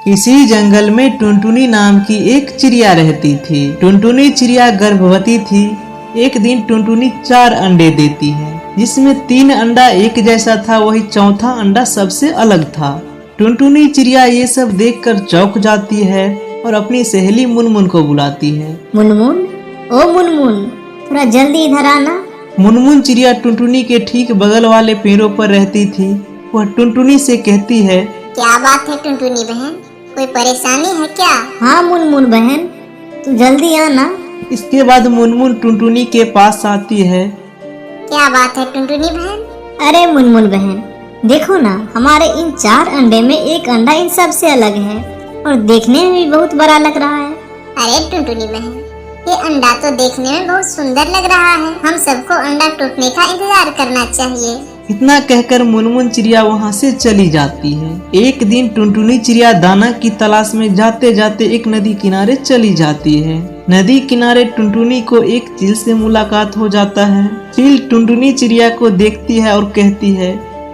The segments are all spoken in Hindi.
इसी जंगल में टुनटुनी नाम की एक चिड़िया रहती थी। टुनटुनी चिड़िया गर्भवती थी। एक दिन टुनटुनी 4 अंडे देती है, जिसमें 3 अंडा एक जैसा था, वही चौथा अंडा सबसे अलग था। टुनटुनी चिड़िया ये सब देखकर चौंक जाती है और अपनी सहेली मुनमुन को बुलाती है। मुनमुन, ओ मुनमुन, थोड़ा जल्दी इधर आना। मुनमुन चिड़िया टुनटुनी के ठीक बगल वाले पेड़ों पर रहती थी। वह टुनटुनी से कहती है, क्या बात है टुनटुनी बहन, कोई परेशानी है क्या? हाँ मुनमुन बहन, तू जल्दी आना। इसके बाद मुनमुन टुनटुनी के पास आती है। क्या बात है टुनटुनी बहन? अरे मुनमुन बहन, देखो ना, हमारे इन 4 अंडे में एक अंडा इन सब से अलग है और देखने में भी बहुत बड़ा लग रहा है। अरे टुनटुनी बहन, ये अंडा तो देखने में बहुत सुंदर लग रहा है। हम सबको अंडा टूटने का इंतजार करना चाहिए। इतना कहकर मुनमुन चिड़िया वहाँ से चली जाती है। एक दिन टुनटुनी चिड़िया दाना की तलाश में जाते जाते एक नदी किनारे चली जाती है। नदी किनारे टुनटुनी को एक चील से मुलाकात हो जाता है। चील टुनटुनी चिड़िया को देखती है और कहती है,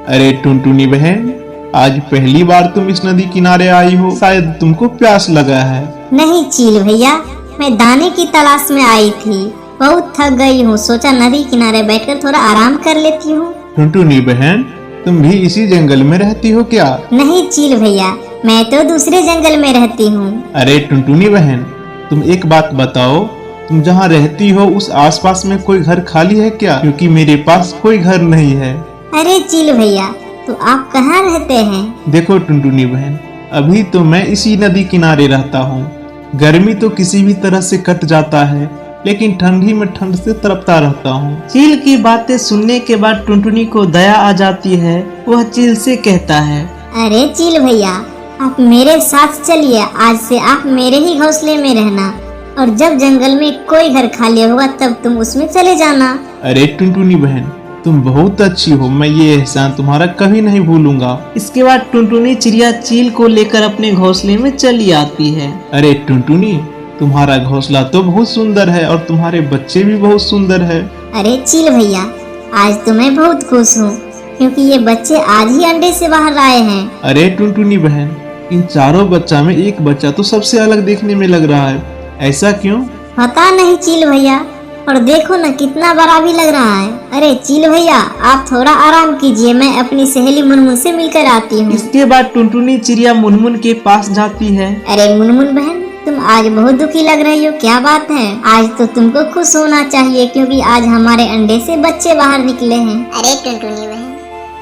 अरे टुनटुनी बहन, आज पहली बार तुम इस नदी किनारे आई हो, शायद तुमको प्यास लगा है। नहीं चील भैया, मैं दाने की तलाश में आई थी, बहुत थक गई हूँ, सोचा नदी किनारे बैठकर थोड़ा आराम कर लेती हूँ। टुनटुनी बहन, तुम भी इसी जंगल में रहती हो क्या? नहीं चील भैया, मैं तो दूसरे जंगल में रहती हूँ। अरे टुनटुनी बहन, तुम एक बात बताओ, तुम जहाँ रहती हो उस आसपास में कोई घर खाली है क्या? क्योंकि मेरे पास कोई घर नहीं है। अरे चील भैया, तो आप कहाँ रहते हैं? देखो टुनटुनी बहन, अभी तो मैं इसी नदी किनारे रहता हूँ। गर्मी तो किसी भी तरह से कट जाता है, लेकिन ठंडी में ठंड से तड़पता रहता हूँ। चील की बातें सुनने के बाद टुनटुनी को दया आ जाती है। वह चील से कहता है, अरे चील भैया, आप मेरे साथ चलिए, आज से आप मेरे ही घोंसले में रहना और जब जंगल में कोई घर खाली होगा तब तुम उसमें चले जाना। अरे टुनटुनी बहन, तुम बहुत अच्छी हो, मैं ये एहसान तुम्हारा कभी नहीं भूलूंगा। इसके बाद टुनटुनी चिड़िया चील को लेकर अपने घोंसले में चली आती है। अरे टुनटुनी, तुम्हारा घोंसला तो बहुत सुंदर है और तुम्हारे बच्चे भी बहुत सुंदर है। अरे चील भैया, आज तो मैं बहुत खुश हूँ क्योंकि ये बच्चे आज ही अंडे से बाहर आए हैं। अरे टुनटुनी बहन, इन चारों बच्चा में एक बच्चा तो सबसे अलग देखने में लग रहा है, ऐसा क्यों? पता नहीं चील भैया, और देखो ना कितना बड़ा भी लग रहा है। अरे चील भैया, आप थोड़ा आराम कीजिए, मैं अपनी सहेली मुनमुन से मिलकर आती हूँ। इसके बाद टुनटुनी चिड़िया मुनमुन के पास जाती है। अरे मुनमुन बहन, तुम आज बहुत दुखी लग रही हो, क्या बात है? आज तो तुमको खुश होना चाहिए क्योंकि आज हमारे अंडे से बच्चे बाहर निकले हैं। अरे टुनटुनी बहन,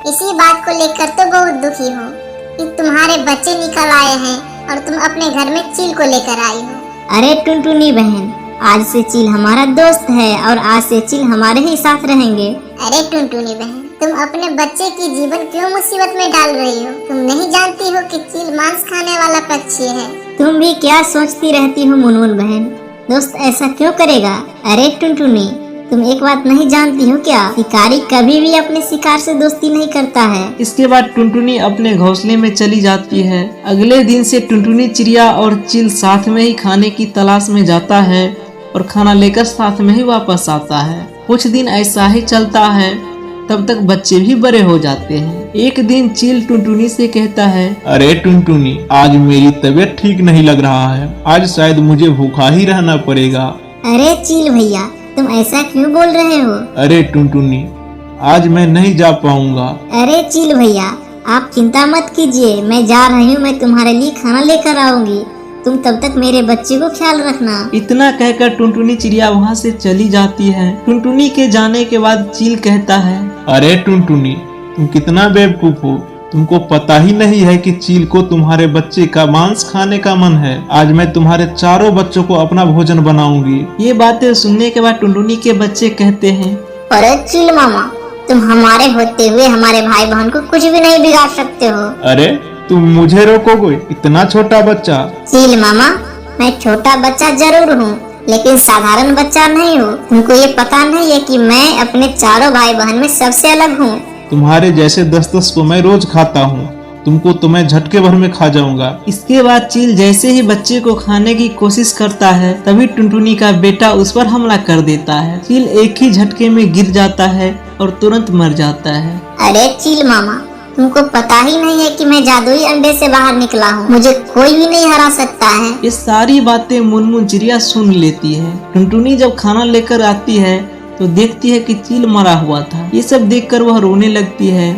इसी बात को लेकर तो बहुत दुखी हूँ कि तुम्हारे बच्चे निकल आए हैं और तुम अपने घर में चील को लेकर आई हो। अरे टुनटुनी बहन, आज से चील हमारा दोस्त है और आज से चील हमारे ही साथ रहेंगे। अरे टुनटुनी बहन, तुम अपने बच्चे की जीवन क्यों मुसीबत में डाल रही हो? तुम नहीं जानती हो कि चील मांस खाने वाला पक्षी है। तुम भी क्या सोचती रहती हो मुनमुन बहन, दोस्त ऐसा क्यों करेगा? अरे टुनटुनी, तुम एक बात नहीं जानती हो क्या? शिकारी कभी भी अपने शिकार से दोस्ती नहीं करता है। इसके बाद टुनटुनी अपने घोंसले में चली जाती है। अगले दिन से टुनटुनी चिड़िया और चील साथ में ही खाने की तलाश में जाता है और खाना लेकर साथ में ही वापस आता है। कुछ दिन ऐसा ही चलता है, तब तक बच्चे भी बड़े हो जाते हैं। एक दिन चील टुनटुनी से कहता है, अरे टुनटुनी, आज मेरी तबीयत ठीक नहीं लग रहा है, आज शायद मुझे भूखा ही रहना पड़ेगा। अरे चील भैया, तुम ऐसा क्यों बोल रहे हो? अरे टुनटुनी, आज मैं नहीं जा पाऊंगा। अरे चील भैया, आप चिंता मत कीजिए, मैं जा रही हूँ, मैं तुम्हारे लिए खाना लेकर आऊंगी, तुम तब तक मेरे बच्चे को ख्याल रखना। इतना कहकर टुनटुनी चिड़िया वहाँ से चली जाती है। टुनटुनी के जाने के बाद चील कहता है, अरे टुनटुनी, तुम कितना बेवकूफ हो, तुमको पता ही नहीं है कि चील को तुम्हारे बच्चे का मांस खाने का मन है। आज मैं तुम्हारे चारों बच्चों को अपना भोजन बनाऊंगी। ये बातें सुनने के बाद टुनटुनी के बच्चे कहते हैं, अरे चील मामा, तुम हमारे होते हुए हमारे भाई बहन को कुछ भी नहीं बिगाड़ सकते हो। अरे तुम मुझे रोकोगे, इतना छोटा बच्चा? चील मामा, मैं छोटा बच्चा जरूर हूँ, लेकिन साधारण बच्चा नहीं हूँ। तुमको ये पता नहीं है कि मैं अपने चारों भाई बहन में सबसे अलग हूँ। तुम्हारे जैसे 10-10 को मैं रोज खाता हूँ, तुमको तो मैं झटके भर में खा जाऊंगा। इसके बाद चील जैसे ही बच्चे को खाने की कोशिश करता है, तभी टुनटुनी का बेटा उस पर हमला कर देता है। चील एक ही झटके में गिर जाता है और तुरंत मर जाता है। अरे चील मामा, तुमको पता ही नहीं है कि मैं जादुई अंडे से बाहर निकला हूँ, मुझे कोई भी नहीं हरा सकता है। ये सारी बातें मुनमुन चिड़िया सुन लेती है। टुनटुनी जब खाना लेकर आती है तो देखती है कि चील मरा हुआ था। ये सब देखकर वह रोने लगती है।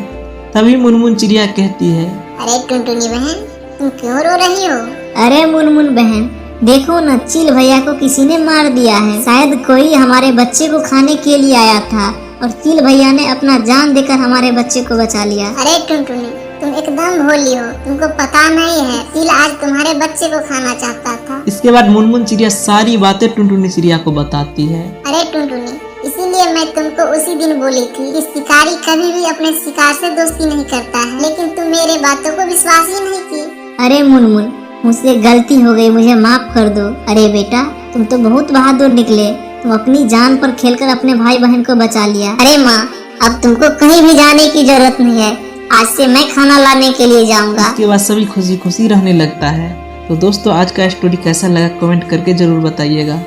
तभी मुनमुन चिड़िया कहती है, अरे टुनटुनी बहन, तुम क्यों रो रही हो? अरे मुनमुन बहन, देखो न, चील भैया को किसी ने मार दिया है। शायद कोई हमारे बच्चे को खाने के लिए आया था और चील भैया ने अपना जान देकर हमारे बच्चे को बचा लिया। अरे टुनटुनी, तुम एकदम भोली हो, तुमको पता नहीं है चील आज तुम्हारे बच्चे को खाना चाहता था। इसके बाद मुनमुन चिड़िया सारी बातें टुनटुनी चिड़िया को बताती है। अरे टुनटुनी, इसीलिए मैं तुमको उसी दिन बोली थी कि शिकारी कभी भी अपने शिकार से दोस्ती नहीं करता है, लेकिन तुम मेरे बातों को विश्वास ही नहीं की। अरे मुनमुन, मुझसे गलती हो गई, मुझे माफ कर दो। अरे बेटा, तुम तो बहुत बहादुर निकले, तुम अपनी जान पर खेलकर अपने भाई बहन को बचा लिया। अरे माँ, अब तुमको कहीं भी जाने की जरूरत नहीं है, आज से मैं खाना लाने के लिए जाऊंगा। इसके बाद सभी खुशी खुशी रहने लगता है। तो दोस्तों, आज का स्टोरी कैसा लगा कमेंट करके जरूर बताइएगा।